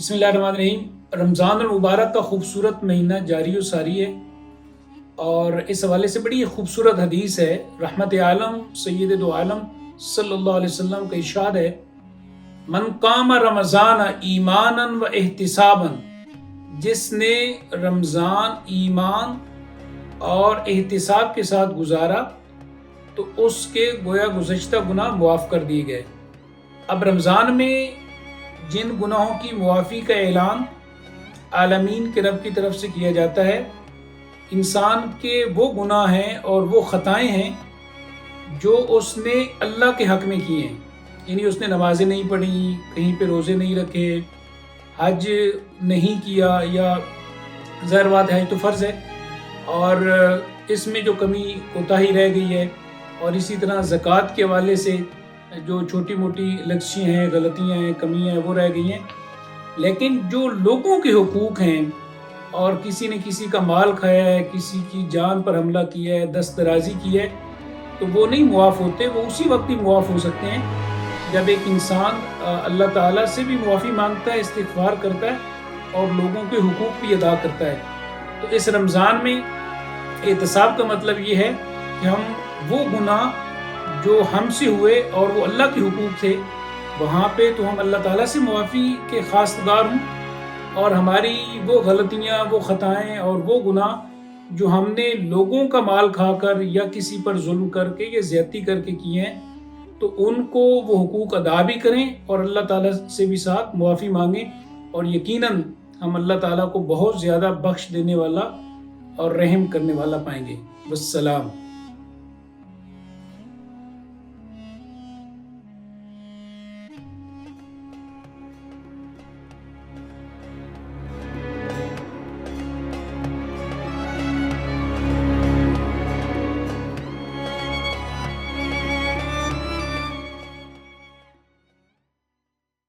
बिस्मिल्लाहिर्रहमानिर्रहीम। रमज़ान मुबारक का खूबसूरत महीना जारी व सारी है और इस हवाले से बड़ी खूबसूरत हदीस है। रहमत आलम सैयद दो आलम सल्लल्लाहु अलैहि वसल्लम का इरशाद है, मन काम रमज़ान ईमानन व एहतिसाबन, जिसने रमज़ान ईमान और एहतिसाब के साथ गुजारा तो उसके गोया गुज़श्ता गुनाह मुआफ़ कर दिए गए। अब रमज़ान में जिन गुनाहों की मुआफ़ी का ऐलान आलमीन के रब की तरफ से किया जाता है, इंसान के वो गुनाह हैं और वो ख़ताएँ हैं जो उसने अल्लाह के हक़ में किए हैं। यानी उसने नमाज़ें नहीं पढ़ी, कहीं पे रोज़े नहीं रखे, हज नहीं किया, या ज़ाहिर बात है हज तो फ़र्ज़ है और इसमें जो कमी कोताही रह गई है, और इसी तरह ज़कात के हवाले से जो छोटी मोटी लग़ज़ियाँ हैं, गलतियाँ हैं, कमियाँ हैं, वो रह गई हैं। लेकिन जो लोगों के हुकूक हैं और किसी ने किसी का माल खाया है, किसी की जान पर हमला किया है, दस्तदराजी की है, तो वो नहीं मुआफ़ होते। वो उसी वक्त ही मुआफ़ हो सकते हैं जब एक इंसान अल्लाह ताला से भी मुआफ़ी मांगता है, इस्तिग़फ़ार करता है और लोगों के हुकूक भी अदा करता है। तो इस रमज़ान में एहतिसाब का मतलब ये है कि हम वो गुनाह जो हमसे हुए और वो अल्लाह के हुकूक थे, वहाँ पे तो हम अल्लाह ताला से मुआफ़ी के ख़ासदार हों, और हमारी वो गलतियाँ, वो ख़ताएँ और वो गुनाह जो हमने लोगों का माल खाकर या किसी पर जुल्म करके या ज़्यादती करके किए हैं, तो उनको वो हुकूक अदा भी करें और अल्लाह ताला से भी साथ मुआफ़ी मांगें, और यकीनन हम अल्लाह ताला को बहुत ज़्यादा बख्श देने वाला और रहम करने वाला पाएंगे। वस्सलाम।